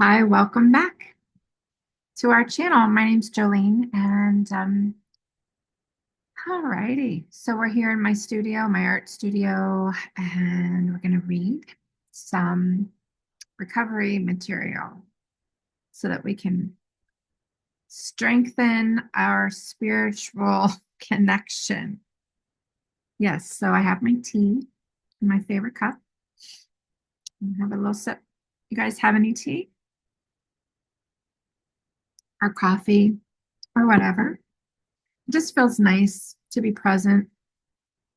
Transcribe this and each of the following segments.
Hi, welcome back to our channel. My name's Jolene, and alrighty. So we're here in my studio, my art studio, and we're going to read some recovery material so that we can strengthen our spiritual connection. Yes, so I have my tea in my favorite cup. Have a little sip. You guys have any tea or coffee or whatever? It just feels nice to be present.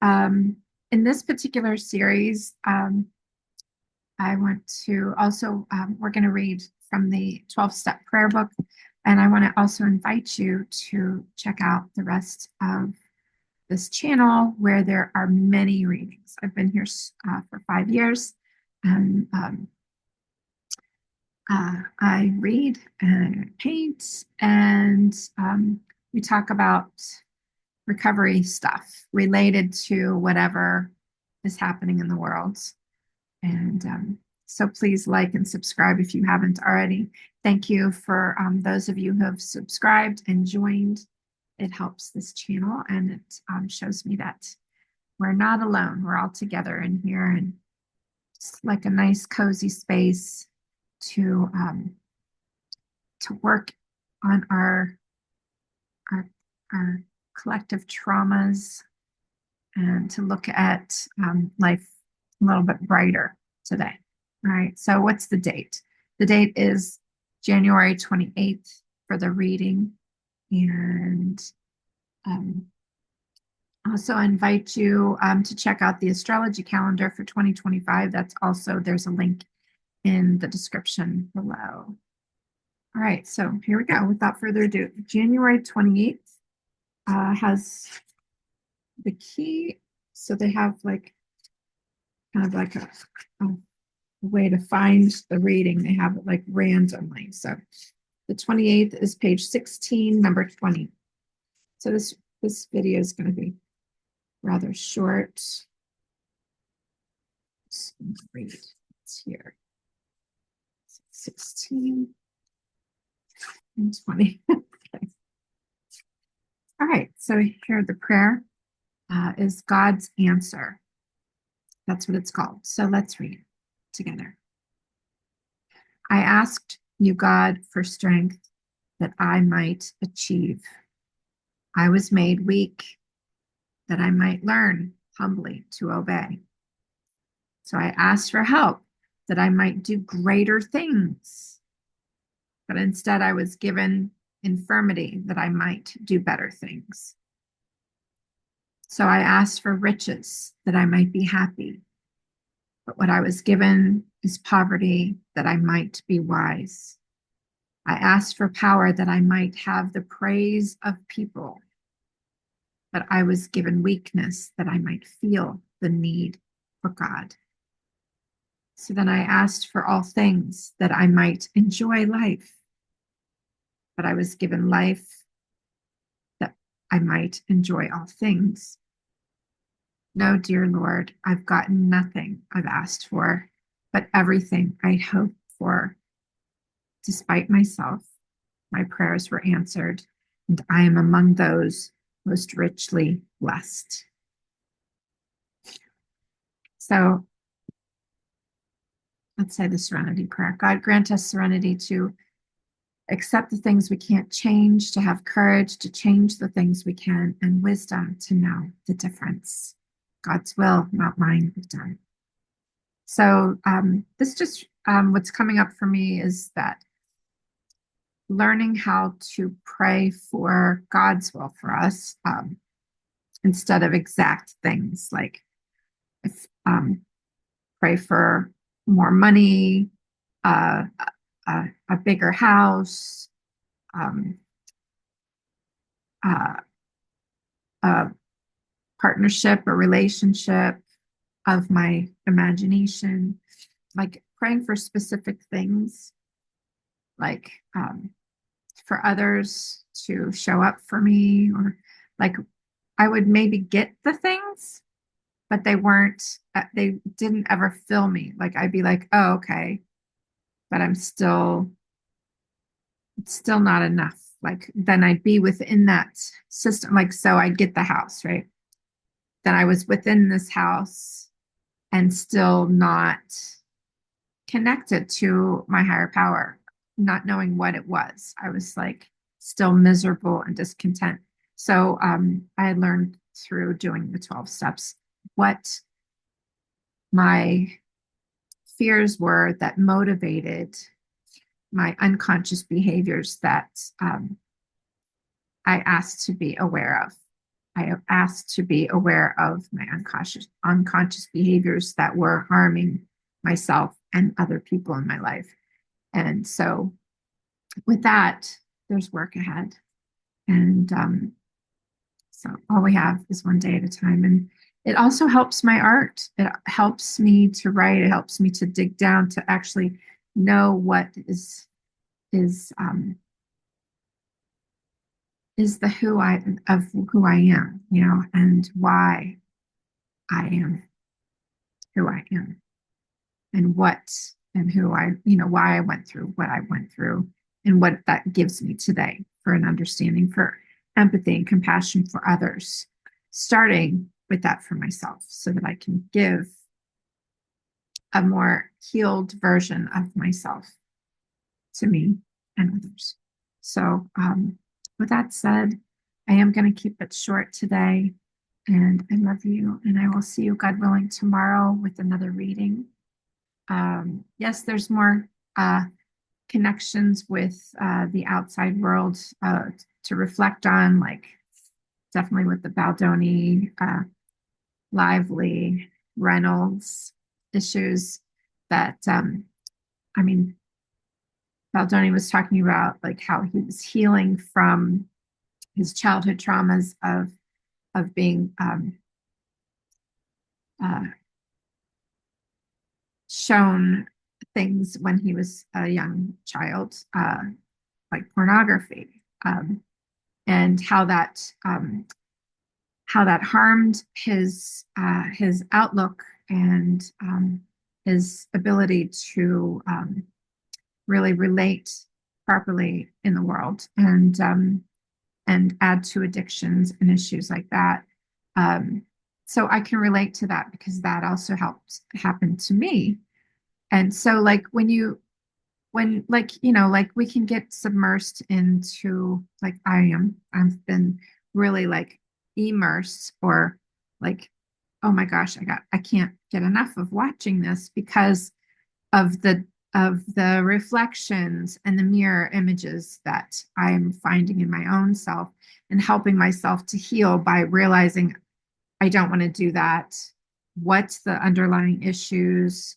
Um, in this particular series, I want to also, we're going to read from the 12-step prayer book. And I want to also invite you to check out the rest of this channel where there are many readings. I've been here for 5 years, and I read and paint, and we talk about recovery stuff related to whatever is happening in the world. And so please like and subscribe if you haven't already. Thank you for those of you who have subscribed and joined. It helps this channel, and it shows me that we're not alone. We're all together in here, and it's like a nice cozy space to work on our our collective traumas and to look at life a little bit brighter today. All right. So, what's the date? The date is January 28th for the reading. And also, I invite you to check out the astrology calendar for 2025. That's also, there's a link in the description below. All right. So, here we go. Without further ado, January 28th has the key. So, they have like kind of like a way to find the reading. They have it like randomly. So the 28th is page 16, number 20. So this video is going to be rather short. Let's read it here. 16 and 20. Okay. All right. So here the prayer is God's answer. That's what it's called. So let's read together. I asked you, God, for strength that I might achieve. I was made weak that I might learn humbly to obey. So I asked for help that I might do greater things. But instead, I was given infirmity that I might do better things. So I asked for riches that I might be happy. But what I was given is poverty that I might be wise. I asked for power that I might have the praise of people. But I was given weakness that I might feel the need for God. So then I asked for all things that I might enjoy life. But I was given life that I might enjoy all things. No, dear Lord, I've gotten nothing I've asked for, but everything I hoped for. Despite myself, my prayers were answered, and I am among those most richly blessed. So let's say the serenity prayer. God, grant us serenity to accept the things we can't change, to have courage to change the things we can, and wisdom to know the difference. God's will, not mine, be done. So this just what's coming up for me is that learning how to pray for God's will for us instead of exact things like if pray for more money, uh, a bigger house, um, uh, a partnership, a relationship of my imagination, like praying for specific things, like for others to show up for me, or like I would maybe get the things, but they didn't ever fill me. Like I'd be like, oh, okay. but it's still not enough. Like then I'd be within that system. Like, so I'd get the house, right? Then I was within this house and still not connected to my higher power, not knowing what it was. I was like still miserable and discontent. So I had learned through doing the 12 steps what my fears were that motivated my unconscious behaviors that I asked to be aware of. I asked to be aware of my unconscious behaviors that were harming myself and other people in my life. And so with that, there's work ahead. And so all we have is one day at a time. And it also helps my art. It helps me to write. It helps me to dig down to actually know what is is the who I am, you know, and why I am who I am, and what and who I, you know, why I went through what I went through, and what that gives me today for an understanding, for empathy and compassion for others, starting with that for myself, so that I can give a more healed version of myself to me and others. So, with that said, I am going to keep it short today. And I love you. And I will see you, God willing, tomorrow with another reading. Yes, there's more connections with the outside world to reflect on, like definitely with the Baldoni, Lively, Reynolds issues that, I mean, Baldoni was talking about like how he was healing from his childhood traumas of being uh, shown things when he was a young child, like pornography, and how that harmed his outlook and his ability to really relate properly in the world, and add to addictions and issues like that. So I can relate to that because that also helped happen to me. And so like when like you know like we can get submersed into, like I've been really like immersed, or like, oh my gosh, I can't get enough of watching this because of the reflections and the mirror images that I'm finding in my own self, and helping myself to heal by realizing I don't want to do that. What's the underlying issues,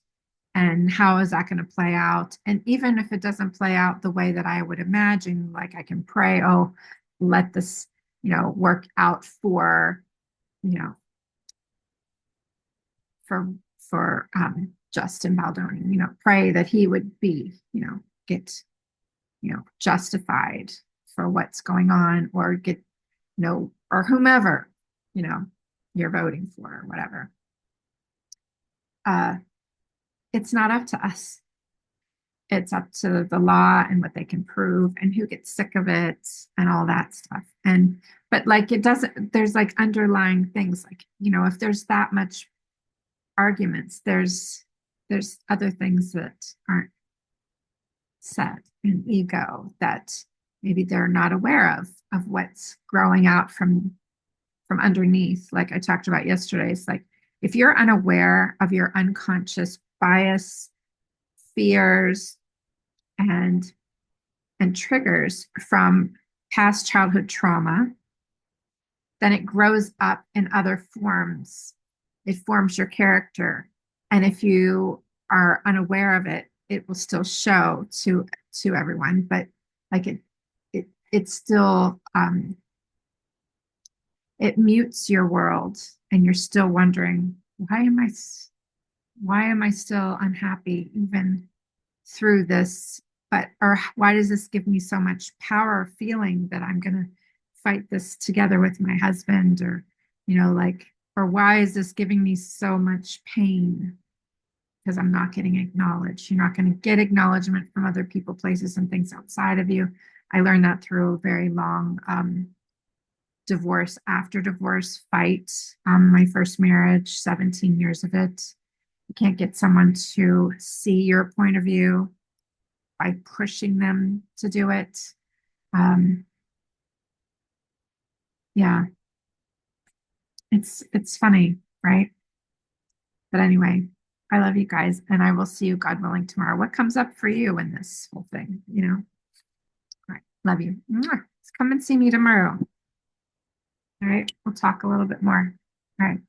and how is that going to play out? And even if it doesn't play out the way that I would imagine, like I can pray, oh, let this, you know, work out for, you know, for Justin Baldoni, you know, pray that he would be, you know, get, you know, justified for what's going on, or get, you know, or whomever, you know, you're voting for or whatever. Uh, it's not up to us. It's up to the law and what they can prove and who gets sick of it and all that stuff. And but like it doesn't, there's like underlying things, like, you know, if there's that much arguments, there's other things that aren't said in ego that maybe they're not aware of what's growing out from underneath. Like I talked about yesterday, it's like if you're unaware of your unconscious bias, fears, and triggers from past childhood trauma, then it grows up in other forms. It forms your character. And if you are unaware of it, it will still show to everyone. But like it's still it mutes your world, and you're still wondering, why am I still unhappy even through this? But or why does this give me so much power feeling that I'm going to fight this together with my husband, or, you know, like, or why is this giving me so much pain? because I'm not getting acknowledged. You're not going to get acknowledgement from other people, places, and things outside of you. I learned that through a very long divorce after divorce fight. My first marriage, 17 years of it. You can't get someone to see your point of view by pushing them to do it. Um, yeah, it's funny, right? But anyway, I love you guys, and I will see you, God willing, tomorrow. What comes up for you in this whole thing? All right, love you. Mwah. Come and see me tomorrow. All right, we'll talk a little bit more. All right.